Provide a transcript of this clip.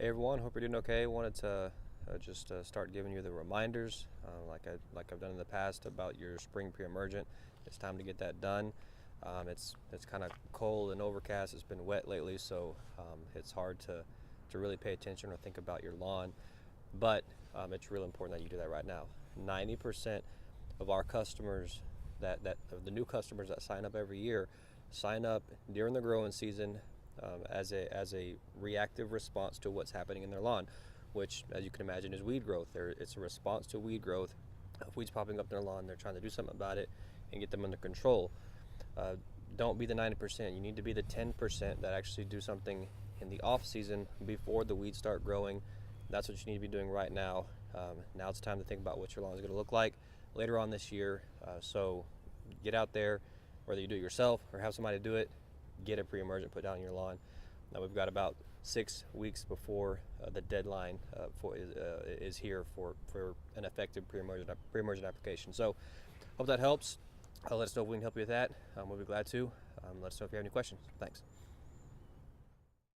Hey everyone, hope you're doing okay. Wanted to just start giving you the reminders, like I've done in the past about your spring pre-emergent. It's time to get that done. It's kind of cold and overcast. It's been wet lately, so it's hard to really pay attention or think about your lawn. But it's really important that you do that right now. 90% of our customers of the new customers that sign up every year sign up during the growing season as a reactive response to what's happening in their lawn, which, as you can imagine, is weed growth. It's a response to weed growth. If weeds popping up in their lawn, they're trying to do something about it and get them under control. Don't be the 90%. You need to be the 10% that actually do something in the off season before the weeds start growing. That's what you need to be doing right now. Now it's time to think about what your lawn is going to look like later on this year. So get out there, whether you do it yourself or have somebody do it. Get a pre-emergent put down in your lawn. Now we've got about 6 weeks before the deadline is here for an effective pre-emergent application. So hope that helps. Let us know if we can help you with that. We'll be glad to. Let us know if you have any questions. Thanks.